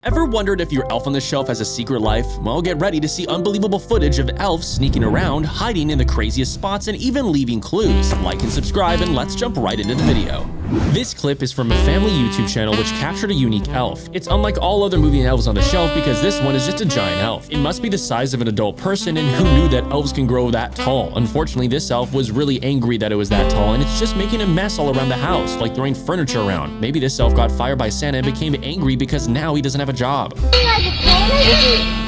Ever wondered if your elf on the shelf has a secret life? Well, get ready to see unbelievable footage of elves sneaking around, hiding in the craziest spots, and even leaving clues. Like and subscribe, and let's jump right into the video. This clip is from a family YouTube channel which captured a unique elf. It's unlike all other moving elves on the shelf because this one is just a giant elf. It must be the size of an adult person, and who knew that elves can grow that tall? Unfortunately, this elf was really angry that it was that tall, and it's just making a mess all around the house, like throwing furniture around. Maybe this elf got fired by Santa and became angry because now he doesn't have a job.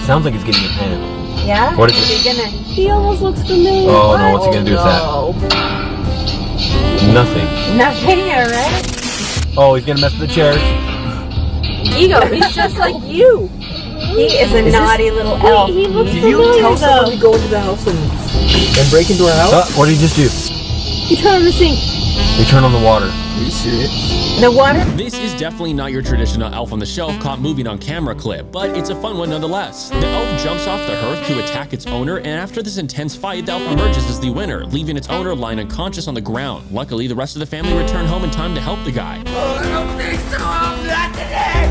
Sounds like he's getting a pen. Yeah? What is it? He almost looks familiar. Oh no, what's he gonna do with that? Nothing. Nothing, alright? Oh, he's gonna mess with the chairs. Ego, he's just like you. He is a naughty little elf. He looks Did you tell someone to go into the house and break into our house? What did he just do? He turned on the sink. He turned on the water. Are you serious? The water? This is definitely not your traditional elf on the shelf caught moving on camera clip, but it's a fun one nonetheless. The elf jumps off the hearth to attack its owner, and after this intense fight, the elf emerges as the winner, leaving its owner lying unconscious on the ground. Luckily, the rest of the family return home in time to help the guy. Oh, I don't think so. I'm not today.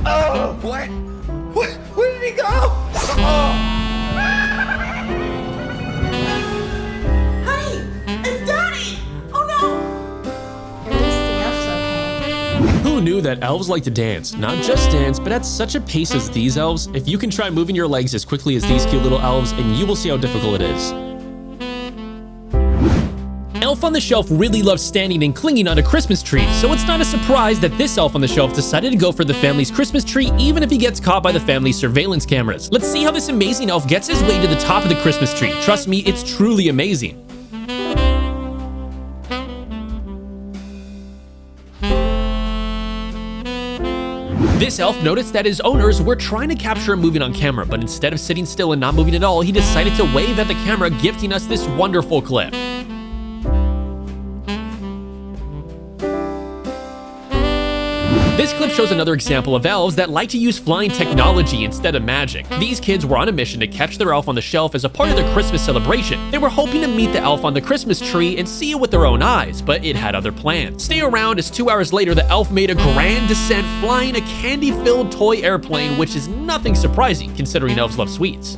Oh, what? Where did he go? Oh. Who knew that elves like to dance? Not just dance, but at such a pace as these elves. If you can try moving your legs as quickly as these cute little elves, and you will see how difficult it is. Elf on the Shelf really loves standing and clinging onto Christmas trees, so it's not a surprise that this elf on the shelf decided to go for the family's Christmas tree even if he gets caught by the family's surveillance cameras. Let's see how this amazing elf gets his way to the top of the Christmas tree. Trust me, it's truly amazing. This elf noticed that his owners were trying to capture him moving on camera, but instead of sitting still and not moving at all, he decided to wave at the camera, gifting us this wonderful clip. This clip shows another example of elves that like to use flying technology instead of magic. These kids were on a mission to catch their elf on the shelf as a part of their Christmas celebration. They were hoping to meet the elf on the Christmas tree and see it with their own eyes, but it had other plans. Stay around as 2 hours later, the elf made a grand descent flying a candy-filled toy airplane, which is nothing surprising considering elves love sweets.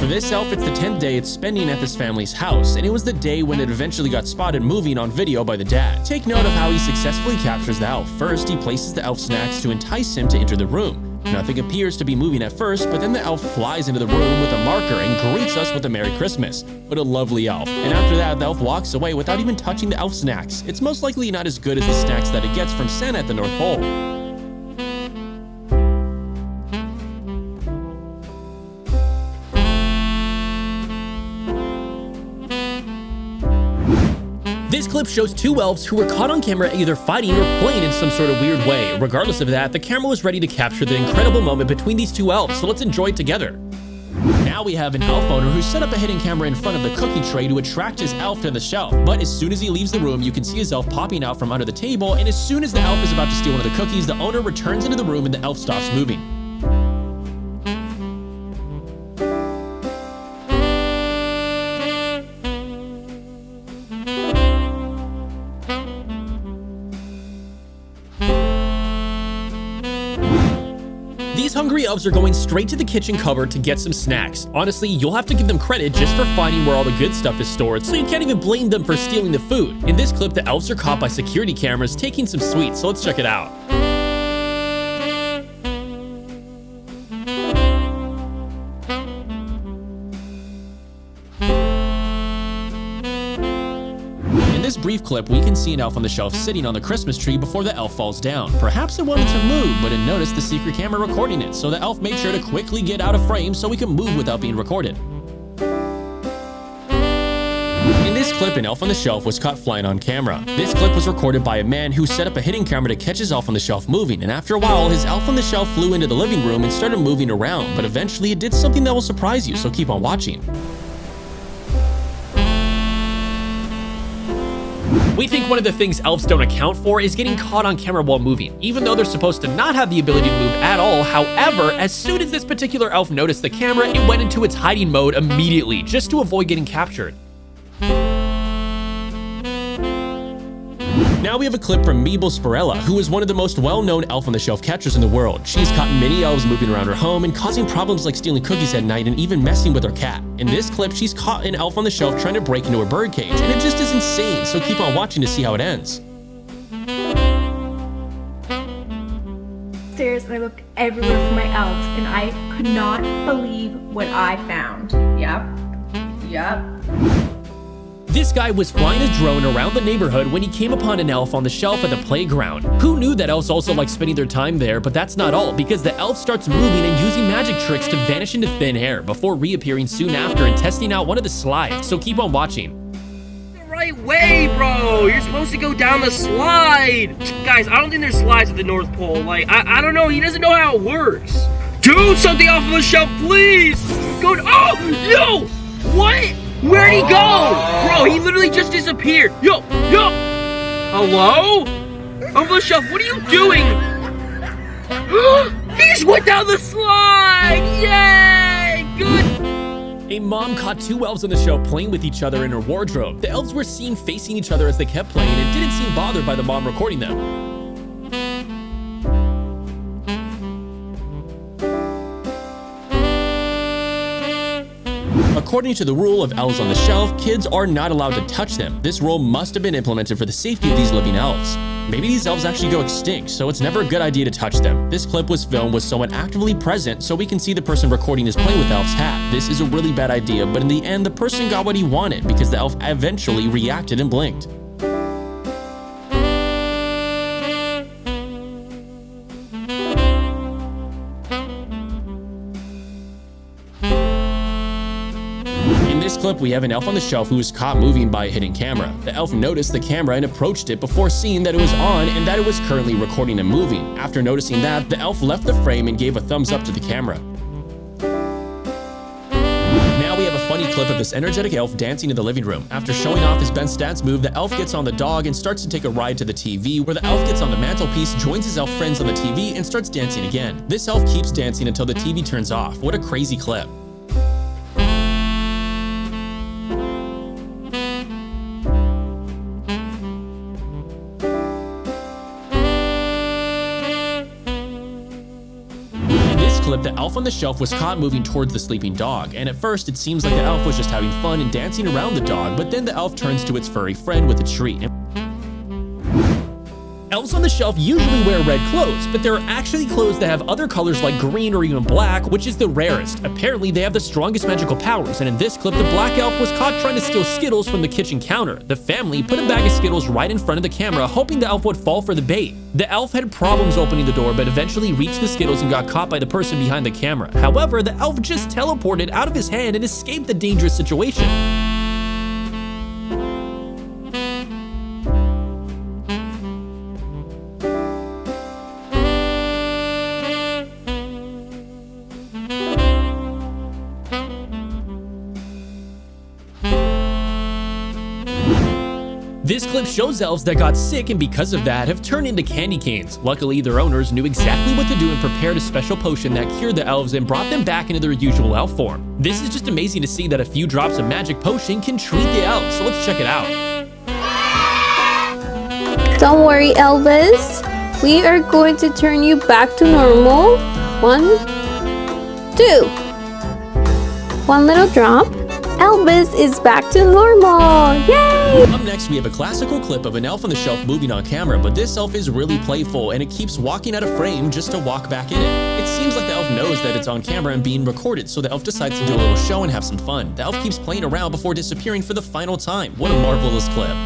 This elf, it's the 10th day it's spending at this family's house, and it was the day when it eventually got spotted moving on video by the dad. Take note of how he successfully captures the elf. First, he places the elf snacks to entice him to enter the room. Nothing appears to be moving at first, but then the elf flies into the room with a marker and greets us with a Merry Christmas. What a lovely elf. And after that, the elf walks away without even touching the elf snacks. It's most likely not as good as the snacks that it gets from Santa at the North Pole. This clip shows two elves who were caught on camera either fighting or playing in some sort of weird way. Regardless of that, the camera was ready to capture the incredible moment between these two elves, so let's enjoy it together. Now we have an elf owner who set up a hidden camera in front of the cookie tray to attract his elf to the shelf. But as soon as he leaves the room, you can see his elf popping out from under the table, and as soon as the elf is about to steal one of the cookies, the owner returns into the room and the elf stops moving. These hungry elves are going straight to the kitchen cupboard to get some snacks. Honestly, you'll have to give them credit just for finding where all the good stuff is stored, so you can't even blame them for stealing the food. In this clip, the elves are caught by security cameras taking some sweets, so let's check it out. In this brief clip, we can see an elf on the shelf sitting on the Christmas tree before the elf falls down. Perhaps it wanted to move, but it noticed the secret camera recording it, so the elf made sure to quickly get out of frame so he could move without being recorded. In this clip, an elf on the shelf was caught flying on camera. This clip was recorded by a man who set up a hidden camera to catch his elf on the shelf moving, and after a while, his elf on the shelf flew into the living room and started moving around, but eventually it did something that will surprise you, so keep on watching. We think one of the things elves don't account for is getting caught on camera while moving, even though they're supposed to not have the ability to move at all. However, as soon as this particular elf noticed the camera, it went into its hiding mode immediately, just to avoid getting captured. Now we have a clip from Meeble Spirella, who is one of the most well-known Elf-on-the-Shelf catchers in the world. She's caught many elves moving around her home and causing problems like stealing cookies at night and even messing with her cat. In this clip, she's caught an elf on the shelf trying to break into her bird cage, and it just is insane, so keep on watching to see how it ends. Stairs and I looked everywhere for my elves, and I could not believe what I found. Yep. This guy was flying a drone around the neighborhood when he came upon an elf on the shelf at the playground. Who knew that elves also like spending their time there? But that's not all, because the elf starts moving and using magic tricks to vanish into thin air before reappearing soon after and testing out one of the slides, so keep on watching. The right way, bro! You're supposed to go down the slide! Guys, I don't think there's slides at the North Pole. Like, I don't know, he doesn't know how it works. Do something off of the shelf, please! Go, oh, yo! What? Where'd he go? Bro, he literally just disappeared. Yo! Hello? Off the shelf, what are you doing? He just went down the slide! Yay! Good! A mom caught two elves on the shelf playing with each other in her wardrobe. The elves were seen facing each other as they kept playing and didn't seem bothered by the mom recording them. According to the rule of Elves on the Shelf, kids are not allowed to touch them. This rule must have been implemented for the safety of these living elves. Maybe these elves actually go extinct, so it's never a good idea to touch them. This clip was filmed with someone actively present, so we can see the person recording his Play with Elves hat. This is a really bad idea, but in the end, the person got what he wanted because the elf eventually reacted and blinked. In this clip, we have an elf on the shelf who was caught moving by a hidden camera. The elf noticed the camera and approached it before seeing that it was on and that it was currently recording and moving. After noticing that, the elf left the frame and gave a thumbs up to the camera. Now we have a funny clip of this energetic elf dancing in the living room. After showing off his best stance move, the elf gets on the dog and starts to take a ride to the TV, where the elf gets on the mantelpiece, joins his elf friends on the TV, and starts dancing again. This elf keeps dancing until the TV turns off. What a crazy clip. Clip, the elf on the shelf was caught moving towards the sleeping dog, and at first it seems like the elf was just having fun and dancing around the dog, but then the elf turns to its furry friend with a treat. Elves on the shelf usually wear red clothes, but there are actually clothes that have other colors like green or even black, which is the rarest. Apparently, they have the strongest magical powers, and in this clip, the black elf was caught trying to steal Skittles from the kitchen counter. The family put a bag of Skittles right in front of the camera, hoping the elf would fall for the bait. The elf had problems opening the door, but eventually reached the Skittles and got caught by the person behind the camera. However, the elf just teleported out of his hand and escaped the dangerous situation. This clip shows elves that got sick and because of that have turned into candy canes. Luckily, their owners knew exactly what to do and prepared a special potion that cured the elves and brought them back into their usual elf form. This is just amazing to see that a few drops of magic potion can treat the elves, so let's check it out. Don't worry, Elves. We are going to turn you back to normal. 1, 2. One little drop. Elvis is back to normal. Yay! Up next, we have a classical clip of an elf on the shelf moving on camera, but this elf is really playful and it keeps walking out of frame just to walk back in it. It seems like the elf knows that it's on camera and being recorded, so the elf decides to do a little show and have some fun. The elf keeps playing around before disappearing for the final time. What a marvelous clip.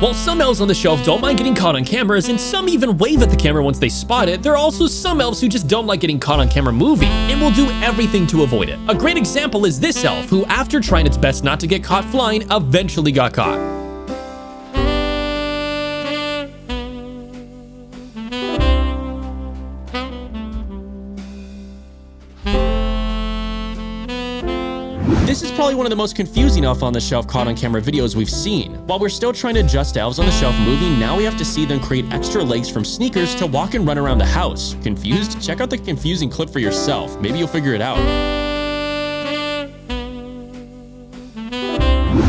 While some elves on the shelf don't mind getting caught on cameras, and some even wave at the camera once they spot it. There are also some elves who just don't like getting caught on camera moving, and will do everything to avoid it. A great example is this elf, who after trying its best not to get caught flying, eventually got caught. This is probably one of the most confusing elf on the shelf caught on camera videos we've seen. While we're still trying to adjust elves on the shelf moving, now we have to see them create extra legs from sneakers to walk and run around the house. Confused? Check out the confusing clip for yourself. Maybe you'll figure it out.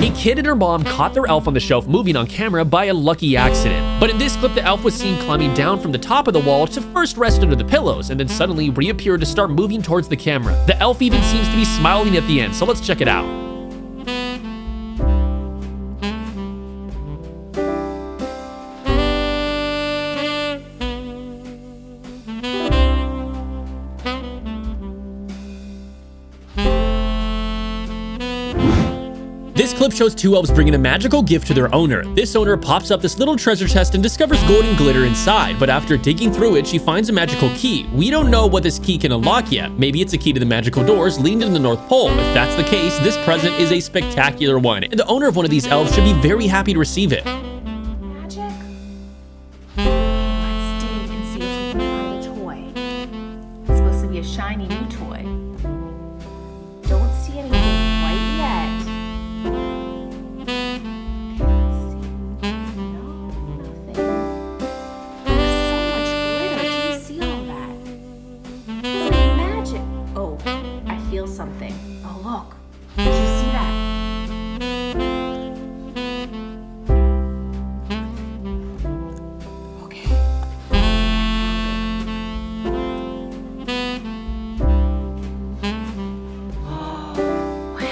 A kid and her mom caught their elf on the shelf moving on camera by a lucky accident. But in this clip, the elf was seen climbing down from the top of the wall to first rest under the pillows and then suddenly reappear to start moving towards the camera. The elf even seems to be smiling at the end, so let's check it out. This clip shows two elves bringing a magical gift to their owner. This owner pops up this little treasure chest and discovers gold and glitter inside, but after digging through it, she finds a magical key. We don't know what this key can unlock yet. Maybe it's a key to the magical doors leading to the North Pole. If that's the case, this present is a spectacular one, and the owner of one of these elves should be very happy to receive it. Magic? Let's dig and see if we can find a toy. It's supposed to be a shiny new toy. Don't see anything quite yet. Something. Oh, look. Did you see that? Okay. Oh, wow.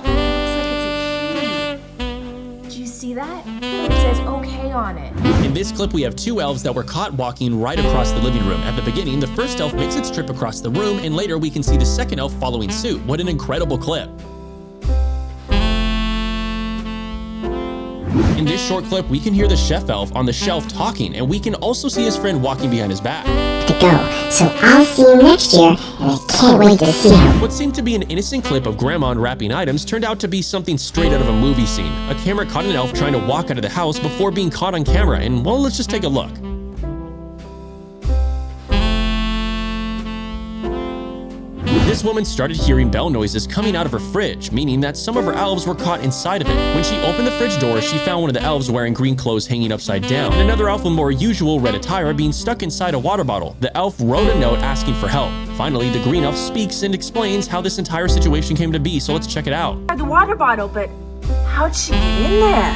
It looks like it's a key. Did you see that? It says okay on it. In this clip, we have two elves that were caught walking right across the living room. At the beginning, the first elf makes its trip across the room, and later we can see the second elf following suit. What an incredible clip. In this short clip, we can hear the chef elf on the shelf talking, and we can also see his friend walking behind his back. To go, so I'll see you next year, and I can't wait to see how. What seemed to be an innocent clip of grandma unwrapping items turned out to be something straight out of a movie scene. A camera caught an elf trying to walk out of the house before being caught on camera, and well, let's just take a look. This woman started hearing bell noises coming out of her fridge, meaning that some of her elves were caught inside of it. When she opened the fridge door, she found one of the elves wearing green clothes hanging upside down, and another elf with more usual red attire being stuck inside a water bottle. The elf wrote a note asking for help. Finally, the green elf speaks and explains how this entire situation came to be, so let's check it out. The water bottle, but how'd she get in there?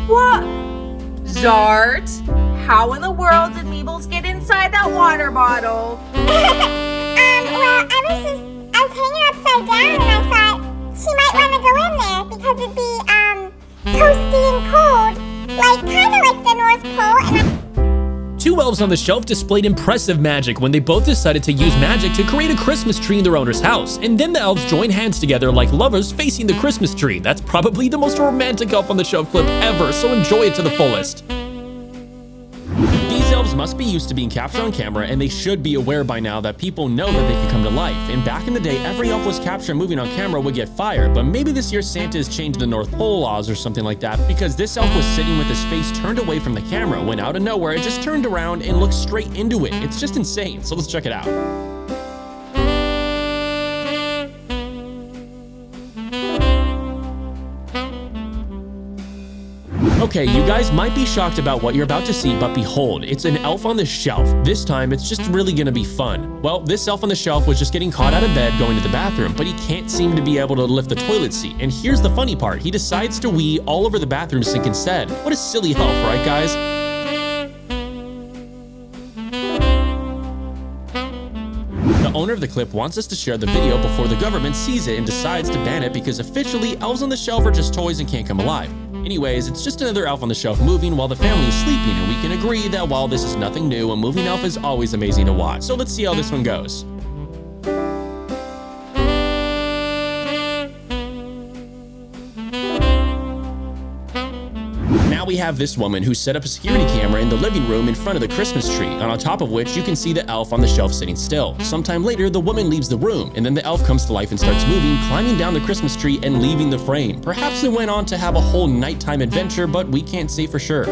What? Zart, how in the world did Meebles get inside that water bottle? Well, I was hanging upside down, and I thought she might want to go in there because it'd be, toasty and cold, kind of like the North Pole, and Two elves on the shelf displayed impressive magic when they both decided to use magic to create a Christmas tree in their owner's house, and then the elves joined hands together like lovers facing the Christmas tree. That's probably the most romantic elf on the shelf clip ever, so enjoy it to the fullest. These elves must be used to being captured on camera, and they should be aware by now that people know that they can come to life. And back in the day, every elf was captured moving on camera would get fired, but maybe this year Santa has changed the North Pole laws or something like that, because this elf was sitting with his face turned away from the camera when out of nowhere it just turned around and looked straight into it. It's just insane, so let's check it out. Okay, you guys might be shocked about what you're about to see, but behold, it's an elf on the shelf. This time, it's just really gonna be fun. Well, this elf on the shelf was just getting caught out of bed going to the bathroom, but he can't seem to be able to lift the toilet seat. And here's the funny part, he decides to wee all over the bathroom sink instead. What a silly elf, right guys? The owner of the clip wants us to share the video before the government sees it and decides to ban it because officially, elves on the shelf are just toys and can't come alive. Anyways, it's just another elf on the shelf moving while the family is sleeping, and we can agree that while this is nothing new, a moving elf is always amazing to watch. So let's see how this one goes. Now we have this woman who set up a security camera in the living room in front of the Christmas tree, and on top of which you can see the elf on the shelf sitting still. Sometime later, the woman leaves the room, and then the elf comes to life and starts moving, climbing down the Christmas tree and leaving the frame. Perhaps it went on to have a whole nighttime adventure, but we can't say for sure.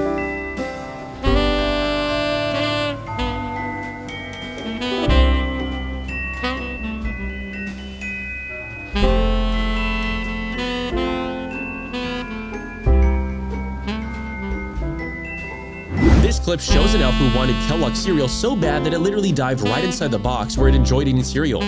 This clip shows an elf who wanted Kellogg's cereal so bad that it literally dived right inside the box where it enjoyed eating cereal.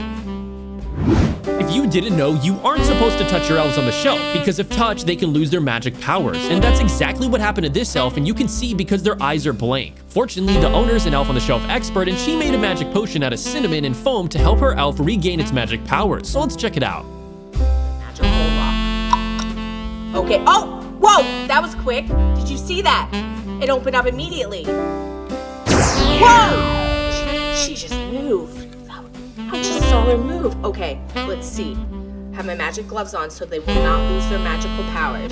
If you didn't know, you aren't supposed to touch your elves on the shelf, because if touched, they can lose their magic powers. And that's exactly what happened to this elf, and you can see because their eyes are blank. Fortunately, the owner is an elf on the shelf expert, and she made a magic potion out of cinnamon and foam to help her elf regain its magic powers. So let's check it out. Magical lock. Okay, oh, whoa, that was quick. Did you see that? It opened up immediately. Whoa! She just moved. I just saw her move. Okay, let's see. Have my magic gloves on so they will not lose their magical powers.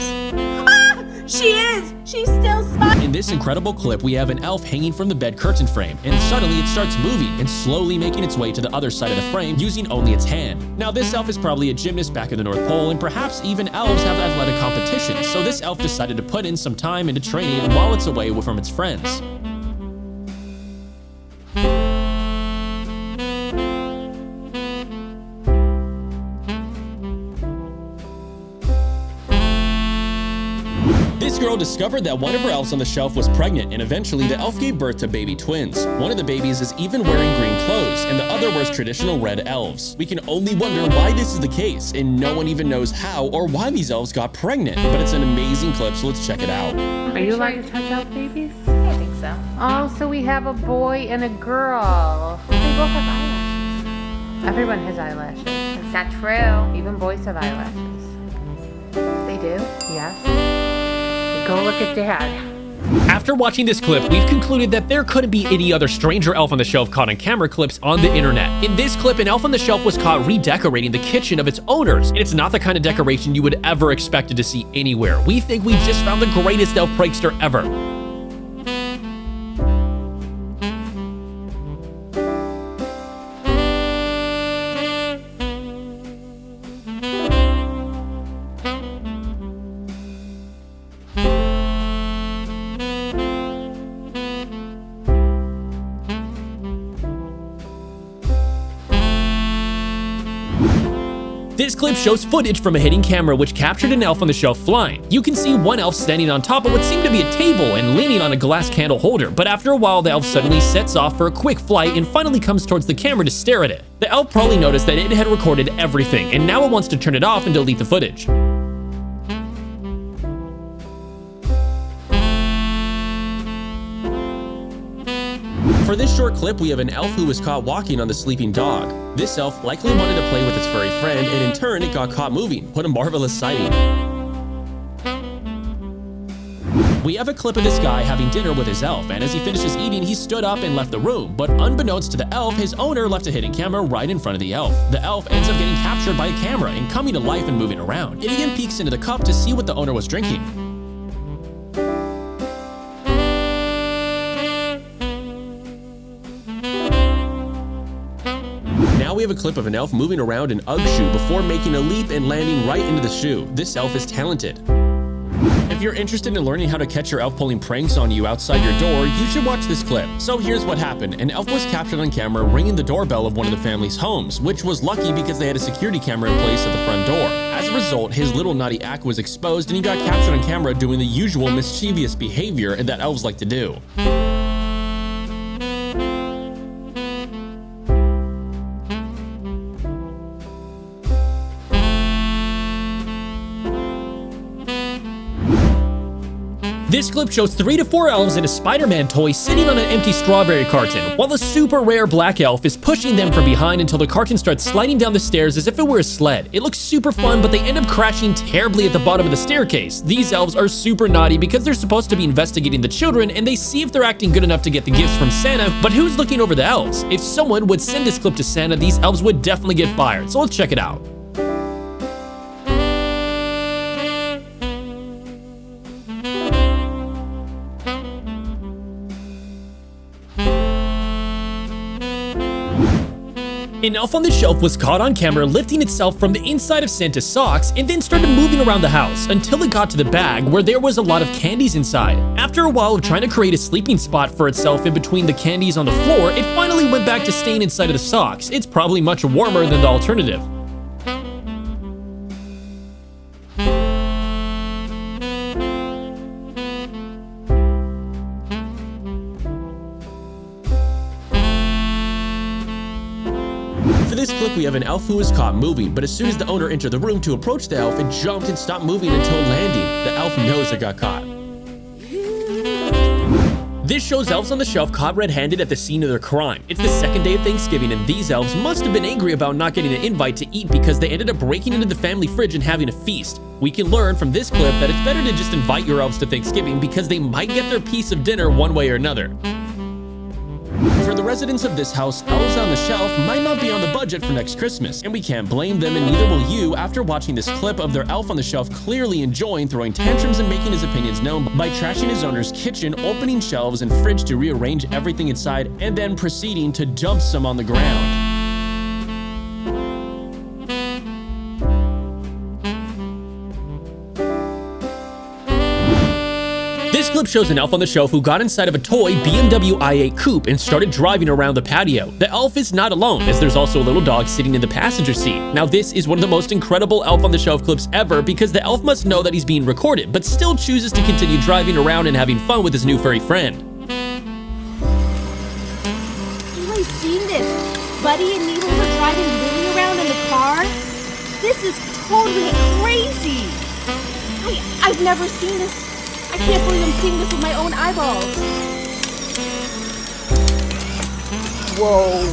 Ah! She is! She's still stuck! In this incredible clip, we have an elf hanging from the bed curtain frame, and suddenly it starts moving and slowly making its way to the other side of the frame using only its hand. Now, this elf is probably a gymnast back at the North Pole, and perhaps even elves have athletic competitions, so this elf decided to put in some time into training while it's away from its friends. This girl discovered that one of her elves on the shelf was pregnant, and eventually the elf gave birth to baby twins. One of the babies is even wearing green clothes, and the other wears traditional red elves. We can only wonder why this is the case, and no one even knows how or why these elves got pregnant, but it's an amazing clip, so let's check it out. Are you allowed to touch elf babies? I think so. Oh, so we have a boy and a girl. They both have eyelashes. Everyone has eyelashes. It's not true. Even boys have eyelashes. They do? Yes. Go look at Dad. After watching this clip, we've concluded that there couldn't be any other stranger elf on the shelf caught on camera clips on the internet. In this clip, an elf on the shelf was caught redecorating the kitchen of its owners, and it's not the kind of decoration you would ever expect to see anywhere. We think we just found the greatest elf prankster ever. This clip shows footage from a hidden camera which captured an elf on the shelf flying. You can see one elf standing on top of what seemed to be a table and leaning on a glass candle holder, but after a while the elf suddenly sets off for a quick flight and finally comes towards the camera to stare at it. The elf probably noticed that it had recorded everything, and now it wants to turn it off and delete the footage. For this short clip, we have an elf who was caught walking on the sleeping dog. This elf likely wanted to play with its furry friend, and in turn, it got caught moving. What a marvelous sighting. We have a clip of this guy having dinner with his elf, and as he finishes eating, he stood up and left the room. But unbeknownst to the elf, his owner left a hidden camera right in front of the elf. The elf ends up getting captured by a camera and coming to life and moving around. It even peeks into the cup to see what the owner was drinking. Now we have a clip of an elf moving around an UGG shoe before making a leap and landing right into the shoe. This elf is talented. If you're interested in learning how to catch your elf pulling pranks on you outside your door, you should watch this clip. So here's what happened. An elf was captured on camera ringing the doorbell of one of the family's homes, which was lucky because they had a security camera in place at the front door. As a result, his little naughty act was exposed and he got captured on camera doing the usual mischievous behavior that elves like to do. This clip shows 3 to 4 elves and a Spider-Man toy sitting on an empty strawberry carton, while the super rare black elf is pushing them from behind until the carton starts sliding down the stairs as if it were a sled. It looks super fun, but they end up crashing terribly at the bottom of the staircase. These elves are super naughty because they're supposed to be investigating the children, and they see if they're acting good enough to get the gifts from Santa, but who's looking over the elves? If someone would send this clip to Santa, these elves would definitely get fired, so let's check it out. An elf on the shelf was caught on camera lifting itself from the inside of Santa's socks and then started moving around the house until it got to the bag where there was a lot of candies inside. After a while of trying to create a sleeping spot for itself in between the candies on the floor, it finally went back to staying inside of the socks. It's probably much warmer than the alternative. For this clip, we have an elf who was caught moving, but as soon as the owner entered the room to approach the elf, it jumped and stopped moving until landing. The elf knows it got caught. This shows elves on the shelf caught red-handed at the scene of their crime. It's the second day of Thanksgiving, and these elves must have been angry about not getting an invite to eat because they ended up breaking into the family fridge and having a feast. We can learn from this clip that it's better to just invite your elves to Thanksgiving because they might get their piece of dinner one way or another. For the residents of this house, Elves on the Shelf might not be on the budget for next Christmas, and we can't blame them, and neither will you after watching this clip of their elf on the shelf clearly enjoying throwing tantrums and making his opinions known by trashing his owner's kitchen, opening shelves and fridge to rearrange everything inside, and then proceeding to dump some on the ground. This clip shows an elf on the shelf who got inside of a toy BMW i8 coupe and started driving around the patio. The elf is not alone, as there's also a little dog sitting in the passenger seat. Now this is one of the most incredible elf on the shelf clips ever because the elf must know that he's being recorded, but still chooses to continue driving around and having fun with his new furry friend. You ain't seen this. Buddy and Needles are driving Lily around in the car. This is totally crazy. I've never seen this. I can't believe I'm seeing this with my own eyeballs. Whoa.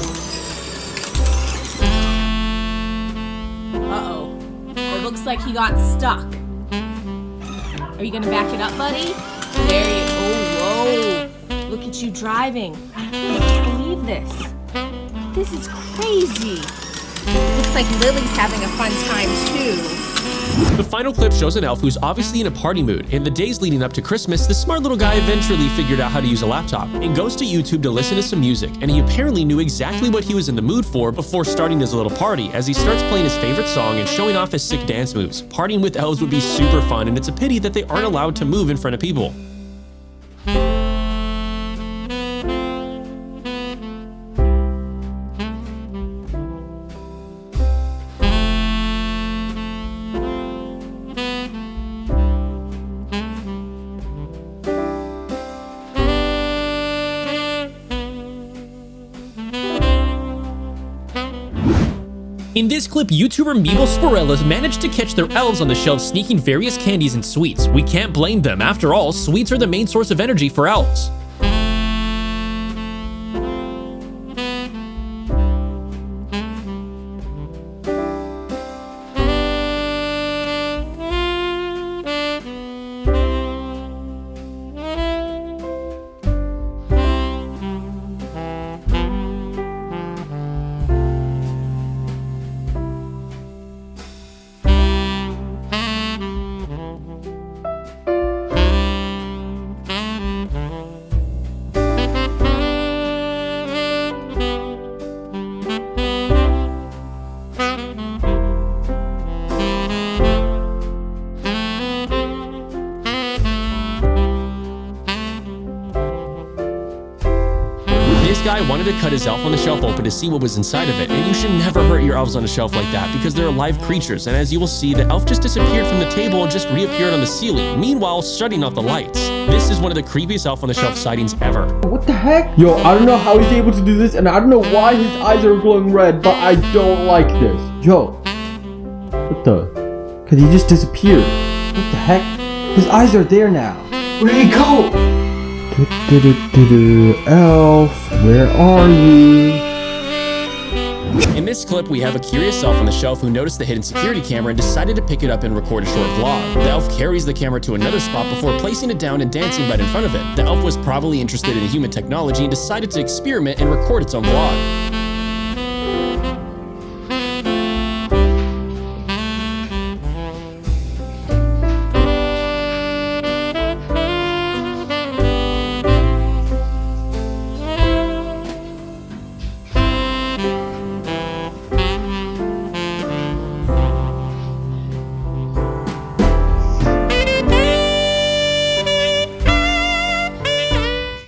Uh-oh. It looks like he got stuck. Are you gonna back it up, buddy? There you go. Oh, whoa. Look at you driving. I can't believe this. This is crazy. Looks like Lily's having a fun time, too. The final clip shows an elf who's obviously in a party mood. In the days leading up to Christmas, the smart little guy eventually figured out how to use a laptop and goes to YouTube to listen to some music, and he apparently knew exactly what he was in the mood for before starting his little party as he starts playing his favorite song and showing off his sick dance moves. Partying with elves would be super fun, and it's a pity that they aren't allowed to move in front of people. In this clip, YouTuber Meeble Sporellas managed to catch their elves on the shelf sneaking various candies and sweets. We can't blame them. After all, sweets are the main source of energy for elves. This guy wanted to cut his elf on the shelf open to see what was inside of it, and you should never hurt your elves on a shelf like that because they're live creatures, and as you will see, the elf just disappeared from the table and just reappeared on the ceiling, meanwhile shutting off the lights. This is one of the creepiest elf on the shelf sightings ever. What the heck? Yo, I don't know how he's able to do this, and I don't know why his eyes are glowing red, but I don't like this. Yo. What the? Cause he just disappeared. What the heck? His eyes are there now. Where did he go? Elf, where are you? In this clip, we have a curious elf on the shelf who noticed the hidden security camera and decided to pick it up and record a short vlog. The elf carries the camera to another spot before placing it down and dancing right in front of it. The elf was probably interested in human technology and decided to experiment and record its own vlog.